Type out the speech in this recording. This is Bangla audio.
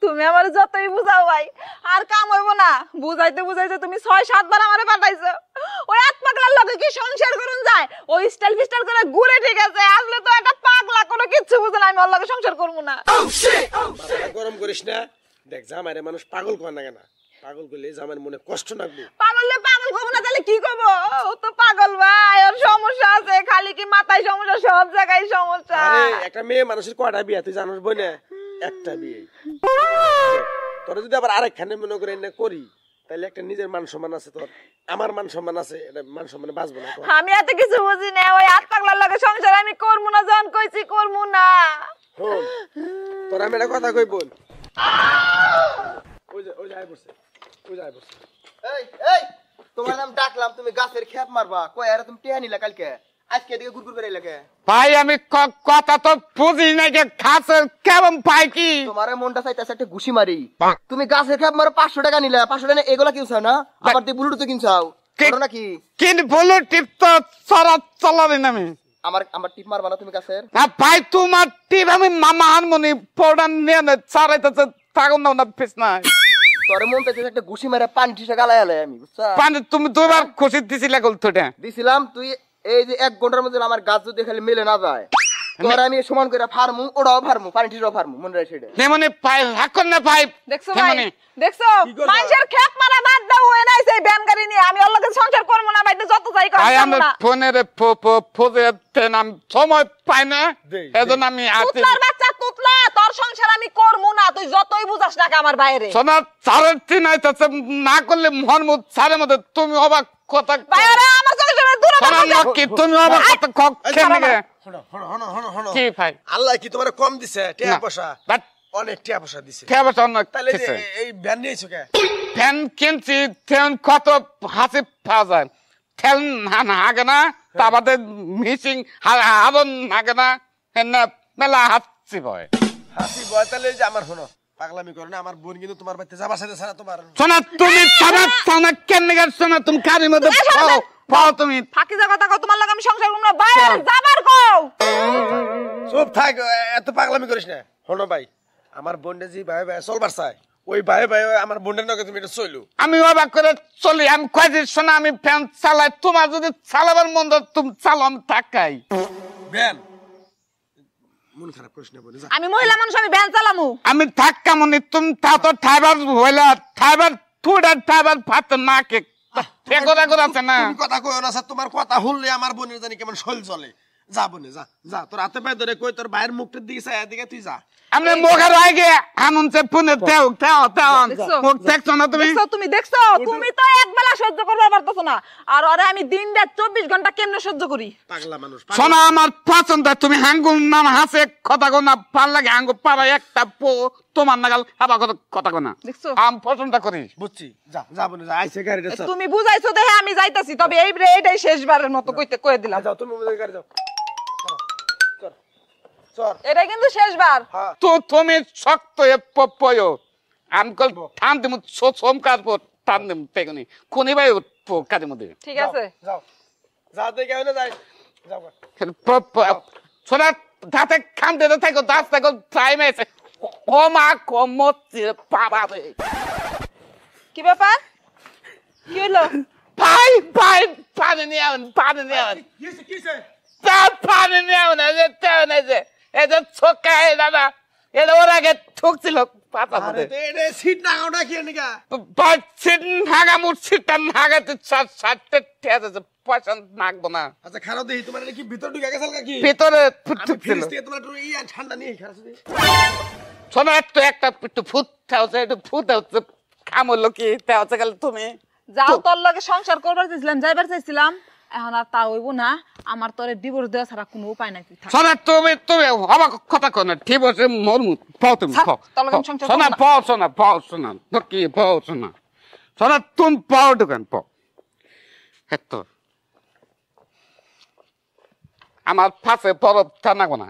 তুমি আমার যতই বুঝাও ভাই আর কাম হইব না। বুঝাইতে বুঝাইতে তুমি 6-7 বার আমারে পাঠাইছো। ওই আত্মাগলার লগে কি সংসার করুন যায়? ওই স্টাইল ফিস্টাইল করে ঘুরে ঠিক আছে, আসলে তো একটা পাগলা, কোনো কিচ্ছু বুঝে না। আমি ওর লগে সংসার করব না। গরম করিস না। দেখ জামাইরে মানুষ পাগল করে না কেন? পাগল করলে জামাইর মনে কষ্ট লাগবে। পাগললে পাগল কব না তাহলে কি করব? ও তো পাগল ভাই, ওর সমস্যা আছে। খালি কি মাথায় সমস্যা, সব জায়গায় সমস্যা। আরে একটা মেয়ে মানুষের কয়টা বিয়ে তুই জানোস বই না? একটা বিয়ে। তোরা যদি আবার আরেকখানে মনে করে না করি তাহলে একটা নিজের মান সম্মান আছে, তোর আমার মান সম্মান আছে, এটা মান সম্মানে বাঁচবো না। আমি এত কিছু বুঝি না। ওই আত্মাগলার লগে সংসার আমি করব না, জান কইছি করব না। শোন তোর আমি একটা কথা কই বোন, ওই যায় বসে। এই এই তোমার নাম ডাকলাম, তুমি গাছের খেপ মারবা। কই আরে তুমি টিয়া নিলা কালকে, আজকে এদিকে গুড়গুড় করে লাগে। ভাই আমি কথা তো বুঝি না যে খাসের কেমন পাই কি? তোমারে মনটা চাইতেছে একটা ঘুষি মারি। তুমি গাছের খেপ মারো 500 টাকা নিলা, 500 টাকা এগুলা কিনছাও না? আবার দিয়ে ব্লুটুথ কিনছাও করো নাকি? কিন বলো টিপ তো চলাবি না আমি। আমার টিপ মারবা না তুমি গাছের? না ভাই তোমার টিপ আমি মামা হারমোনি পড়ান নিয়ে না চারাইতেছে থাকুন না পিস না। তোর মন চাইতেছে একটা ঘুষি মারে পানি ঠিসা গালায় আলাই আমি, বুঝছা? পানি তুমি দুবার খুশি দিছিলে গলতটা দিছিলাম। তুই এই যে 1 ঘন্টার মধ্যে আমার গাছ যদি খালি মেলে না যায়, তোর আমি সমান করে ফার্মু, ওটাও ফার্মু, পানি ঠিসাও ফার্মু, মনে রাখ সেটা। নেমনে পাই হাকন না পাই। দেখছো ভাই, দেখছো মানুষের খেপ মারা বাদ দাও। এ নাই সেই ভ্যান গাড়ি নিয়ে আমি ওর লগে সংসার করব না। ভাই যত যাই কর আমি ফোনের ফোজে নাম সময় পাই না, এজন্য আমি আছি। তুতলার বাচ্চা তুতলা, তোর সংসার আমি করব না। তুই যতই বুঝাস না আমার বাইরে। সোনা চারের তিন আইতাছে না করলে মন মুদ সারে মধ্যে তুমি অবাক কথা বাইরে আমার সংসারে দূর সোনা কি তুমি অবাক কথা কক খেনে হনো কি ভাই? আল্লাহ কি তোমার কম দিছে টাকা পয়সা? বাট অনেক টাকা পয়সা দিছে। টাকা পয়সা অনেক। তাহলে যে এই ভ্যান নিয়েছো কে? ফ্যান কিনছি, ফ্যান কত হাসি পাওয়া যায়। ফ্যান হাগে না, তারপরে মিসিং হাবন হাগে না, মেলা হাসি ভয়। হাসি বয় তাহলে যে আমার হনো পাগলামি করো না। আমার বোন কিন্তু তোমার বাড়িতে যাবার সাথে ছাড়া তোমার শোনা তুমি সানা কেন গেছো না? তুমি কারির মধ্যে পাও তুমি ফাঁকি যা কথা কও। তোমার লগে আমি সংসার করব না। বাইরে যাবার কও। চুপ থাক, এত পাগলামি করিস না। হনো ভাই, আমার বোনটা যে ভাই ভাই চলবার চাই, ওই ভাই ভাই আমার বোনের নগে তুমি এটা চইলো। আমি অবাক করে চলি। আমি কয়েকদিন শোনা আমি ফ্যান চালাই, তোমার যদি চালাবার মন তুমি চালো, আমি থাকাই ভ্যান। মন খারাপ করিস না বোন, যা। আমি মহিলা মানুষ, আমি ভ্যান চালামু। আমি থাকা মনে তুমি তা তো ঠাইবার হইলা, ঠাইবার ফুডার ঠাইবার ভাত না কে ফেকরা করে আছে না। তুমি কথা কইও না স্যার, তোমার কথা শুনলে আমার বোনের জানি কেমন শৈল চলে। যা বোনে যা, যা তোর হাতে পায়ে ধরে কই তোর ভাইয়ের মুখটার দিকে চাই, এদিকে তুই যা। আমি মোগের আগে আনন্দে পুনে তেও তেও তেও মুখ দেখছো না তুমি? দেখছো তুমি, দেখছো তুমি তো একবেলা সহ্য করতে পারতেছো না। আর ওরে আমি দিন রাত 24 ঘন্টা কেমনে সহ্য করি? পাগলা মানুষ। শোনা আমার পছন্দ, তুমি হাঙ্গুল নাম হাসে কথা কো না, ভাল লাগে হাঙ্গু পারা একটা পো তোমার নাগাল আবার কথা কো না। দেখছো আম পছন্দ করি। বুঝছি, যা যা বোনে যা। আইছে গাড়িটা চল। তুমি বুঝাইছো দেখে আমি যাইতাছি। তবে এইটাই শেষবারের মতো কইতে দিলাম। যাও তুমি ওই গাড়ি যাও। চল চল। এটা কিন্তু শেষবার। হ্যাঁ তো তুমি শক্ত এ পয়ো আমকল ঠান দিমু সোম কাজ পো টান দিমু পেগনি কোনি ভাই কাজের মধ্যে। ঠিক আছে যাও যা, দেখে হইনা যাই। যাও সোনা দাঁতে খাম দিতে থাকো, দাঁত থাকো টাইম আছে। ও মা কমতি বাবা রে, কি ব্যাপার? কি হলো? ভাই ভাই পানি নিয়ে আন, পানি নিয়ে আন, কিছে কিছে তা পানি নিয়ে আন। এই যে ছোকা দাদা, এটা ওর আগে ঠকছিল পাতা আরে তে সিট না ওটা কি নিকা? বাচ্চিন হাগা মুরছিটান হাগাতে সাততে ঠেছে পয়সা নাকবো না। আচ্ছা খারাপ দেখি তোমার কি ভিতর ঢুকে গেছাল কি? ভিতরে আমি ফুটছিল। ফ্রিজ থেকে তোমার একটু ইয়া ঠান্ডা নিয়ে খারাপ দিই। শোনো একটু ফুটতে হচ্ছে, একটু ফুটে হচ্ছে খামলো কি তে হচ্ছে গেল তুমি যাও, তোর লগে সংসার করবার চাইছিলাম, যাইবার চাইছিলাম, এখন আর তা হইব না। আমার তোরে ডিভোর্স দেওয়া ছাড়া কোনো উপায় নাই। তুই থাক। শোনা তুমি তুমি অবাক কথা কো না, ঠিক আছে মরমু পাও তুমি থাক, পাও। তোর লগে আমি সংসার শোনা করব না। পাও, শোনা পাও, শোনা তো কি পাও, শোনা শোনা তুমি পাও দোকান পাও। হেতো আমার পাশে পরব টানা গোনা।